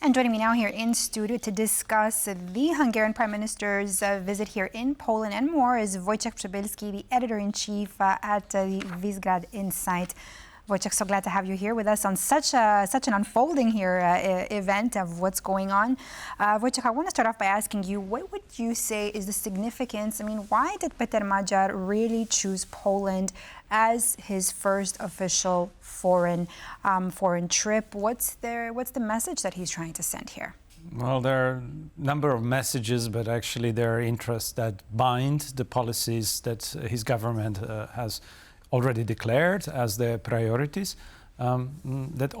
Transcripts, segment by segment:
And joining me now here in studio to discuss the Hungarian Prime Minister's visit here in Poland and more is Wojciech Przybylski, the editor-in-chief at the Visegrad Insight. Wojciech, so glad to have you here with us on such an unfolding here event of what's going on. Wojciech, I want to start off by asking you, what would you say is the significance? I mean, why did Péter Magyar really choose Poland as his first official foreign trip? What's the message that he's trying to send here? Well, there are a number of messages, but actually there are interests that bind the policies that his government has already declared as their priorities, that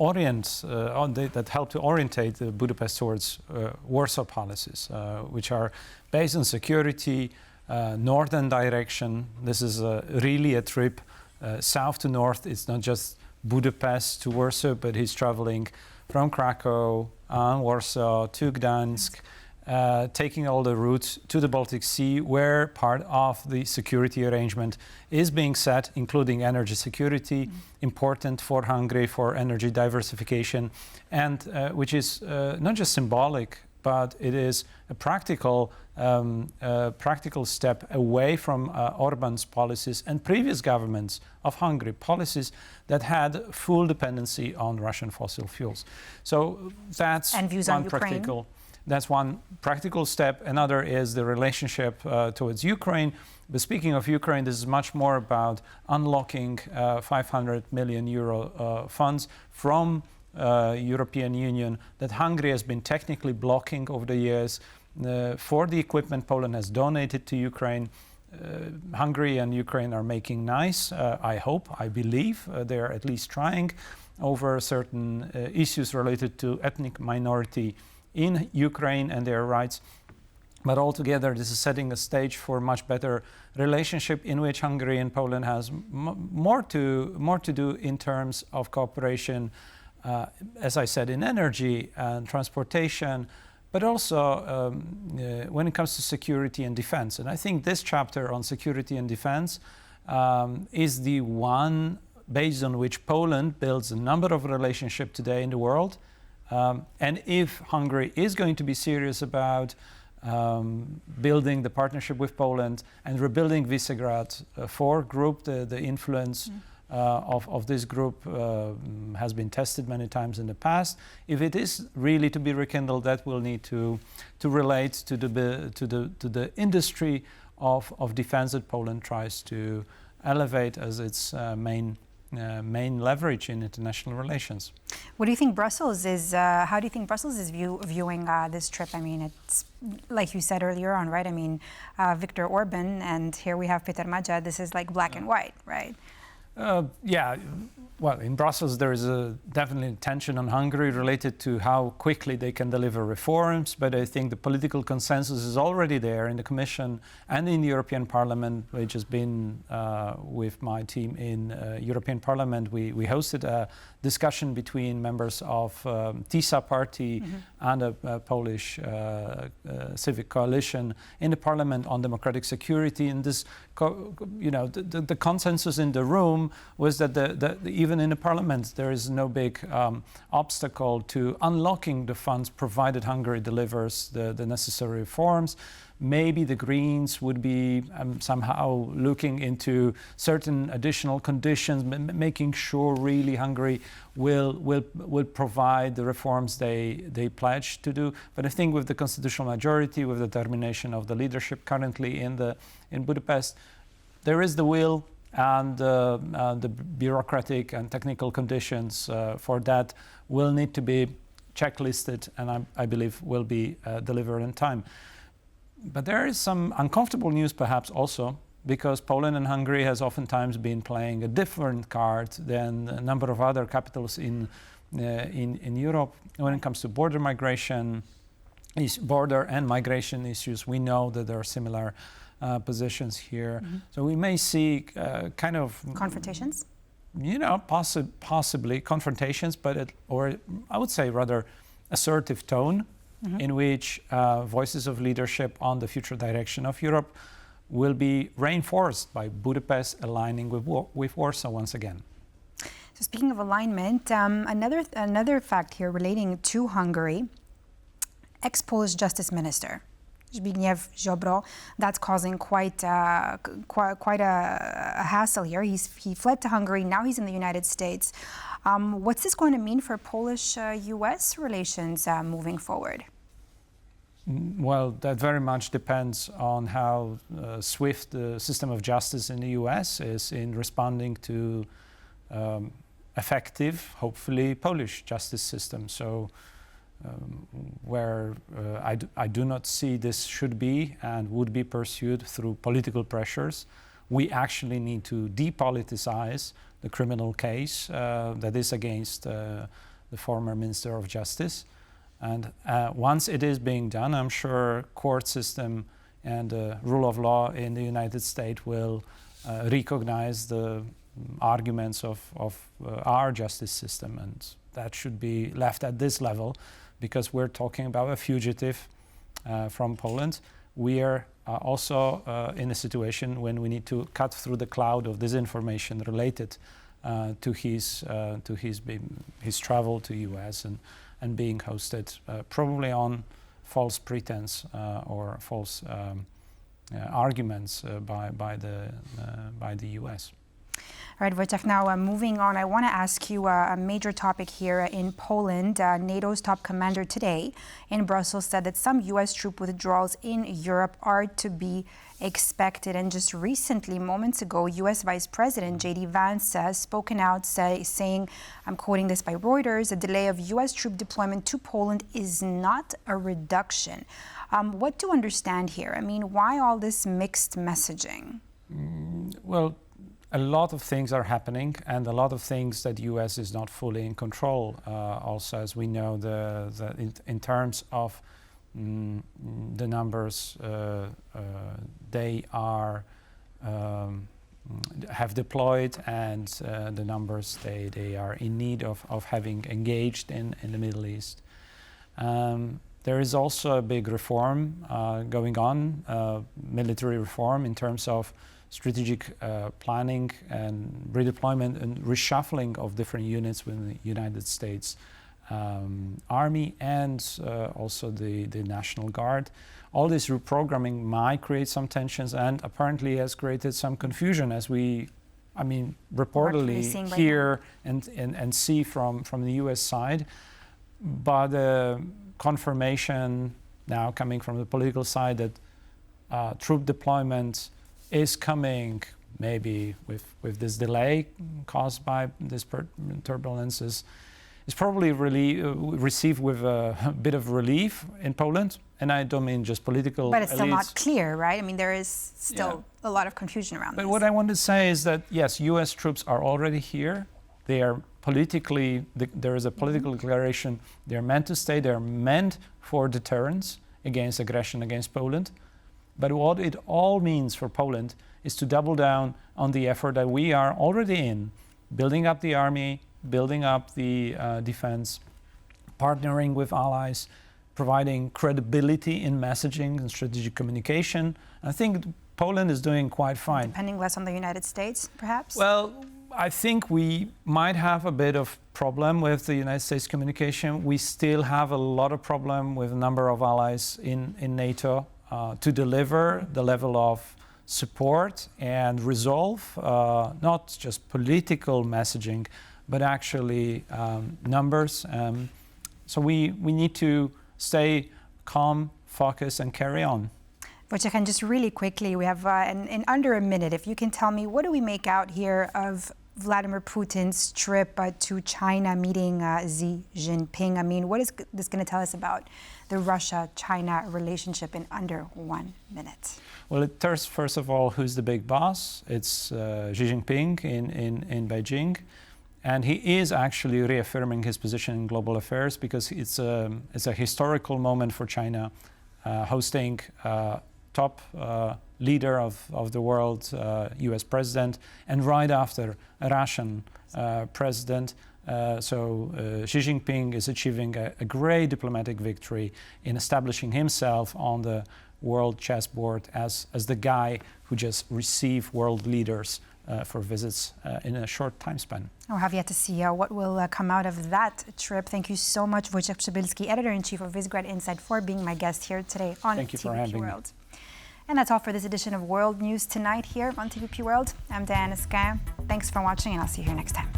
help to orientate Budapest towards Warsaw policies, which are based on security, northern direction. This is really a trip south to north. It's not just Budapest to Warsaw, but he's traveling from Krakow and Warsaw to Gdańsk, taking all the routes to the Baltic Sea, where part of the security arrangement is being set, including energy security, important for Hungary, for energy diversification, and which is not just symbolic, but it is a practical step away from Orban's policies and previous governments of Hungary, policies that had full dependency on Russian fossil fuels. So that's That's one practical step. Another is the relationship towards Ukraine. But speaking of Ukraine, this is much more about unlocking 500 million euro funds from European Union that Hungary has been technically blocking over the years for the equipment Poland has donated to Ukraine. Hungary and Ukraine are making nice, I hope, I believe. They're at least trying over certain issues related to ethnic minority in Ukraine and their rights. But altogether, this is setting a stage for a much better relationship in which Hungary and Poland has more to do in terms of cooperation, as I said, in energy and transportation, but also when it comes to security and defense. And I think this chapter on security and defense is the one based on which Poland builds a number of relationships today in the world. And if Hungary is going to be serious about building the partnership with Poland and rebuilding Visegrad 4 group, the influence of this group has been tested many times in the past. If it is really to be rekindled, that will need to relate to the industry of defense that Poland tries to elevate as its main leverage in international relations. What do you think Brussels is? How do you think Brussels is viewing this trip? I mean, it's like you said earlier on, right? I mean, Viktor Orban, and here we have Péter Magyar. This is like black and white, right? Yeah. Well, in Brussels, there is definitely tension on Hungary related to how quickly they can deliver reforms. But I think the political consensus is already there in the Commission and in the European Parliament, which has been with my team in European Parliament. We hosted a discussion between members of TISA party and a Polish civic coalition in the Parliament on democratic security. And this, the consensus in the room was that even in the Parliament, there is no big obstacle to unlocking the funds provided Hungary delivers the necessary reforms. Maybe the Greens would be somehow looking into certain additional conditions, making sure really Hungary will provide the reforms they pledged to do. But I think with the constitutional majority, with the determination of the leadership currently in Budapest, there is the will and the bureaucratic and technical conditions for that will need to be checklisted, and I believe will be delivered in time. But there is some uncomfortable news perhaps also, because Poland and Hungary has oftentimes been playing a different card than a number of other capitals in Europe when it comes to border and migration issues. We know that there are similar positions here. So we may see kind of confrontations. Possibly confrontations, or I would say rather assertive tone, in which voices of leadership on the future direction of Europe will be reinforced by Budapest aligning with Warsaw once again. So speaking of alignment, another fact here relating to Hungary. ex-Polish Justice Minister, Ziobro. That's causing quite a hassle here. He fled to Hungary. Now he's in the United States. What's this going to mean for Polish-U.S. relations moving forward? Well, that very much depends on how swift the system of justice in the U.S. is in responding to effective, hopefully, Polish justice system. So where I do not see this should be and would be pursued through political pressures, we actually need to depoliticize the criminal case that is against the former Minister of Justice. And once it is being done, I'm sure court system and rule of law in the United States will recognize the arguments of our justice system, and that should be left at this level because we're talking about a fugitive from Poland. We are also in a situation when we need to cut through the cloud of disinformation related to his travel to US and being hosted probably on false pretense or false arguments by the US. All right, Wojciech, now moving on, I want to ask you a major topic here in Poland. NATO's top commander today in Brussels said that some U.S. troop withdrawals in Europe are to be expected. And just recently, moments ago, U.S. Vice President J.D. Vance has spoken out saying, I'm quoting this by Reuters, a delay of U.S. troop deployment to Poland is not a reduction. What to understand here? I mean, why all this mixed messaging? Well, a lot of things are happening, and a lot of things that U.S. is not fully in control. Also, as we know, in terms of the numbers they are have deployed, and the numbers they are in need of having engaged in the Middle East. There is also a big reform going on, military reform in terms of strategic planning and redeployment and reshuffling of different units within the United States Army and also the National Guard. All this reprogramming might create some tensions and apparently has created some confusion, as we, reportedly hear and see from the US side. But confirmation now coming from the political side that troop deployment is coming, maybe with this delay caused by this turbulences, is probably really received with a bit of relief in Poland. And I don't mean just political But it's still elites. not clear, right? I mean, there is still a lot of confusion around this. But what I want to say is that, yes, US troops are already here. They are politically, there is a political declaration. They're meant to stay. They're meant for deterrence against aggression against Poland. But what it all means for Poland is to double down on the effort that we are already in, building up the army, building up the defense, partnering with allies, providing credibility in messaging and strategic communication. I think Poland is doing quite fine. Depending less on the United States, perhaps? Well, I think we might have a bit of problem with the United States communication. We still have a lot of problem with a number of allies in NATO. To deliver the level of support and resolve, not just political messaging, but actually numbers. So we need to stay calm, focus, and carry on. Wojciech, and just really quickly, we have in under a minute, if you can tell me, what do we make out here of Vladimir Putin's trip to China, meeting Xi Jinping? I mean, what is this going to tell us about the Russia-China relationship in under 1 minute? Well, it tells, first of all, who's the big boss. It's Xi Jinping in Beijing. And he is actually reaffirming his position in global affairs because it's a historical moment for China, hosting top leader of the world, US president, and right after a Russian president. So Xi Jinping is achieving a great diplomatic victory in establishing himself on the world chessboard as the guy who just received world leaders for visits in a short time span. We'll have yet to see what will come out of that trip. Thank you so much, Wojciech Przybylski, Editor-in-Chief of Visegrad Insight, for being my guest here today on TVP World. And that's all for this edition of World News Tonight here on TVP World. I'm Diana Skaya. Thanks for watching, and I'll see you here next time.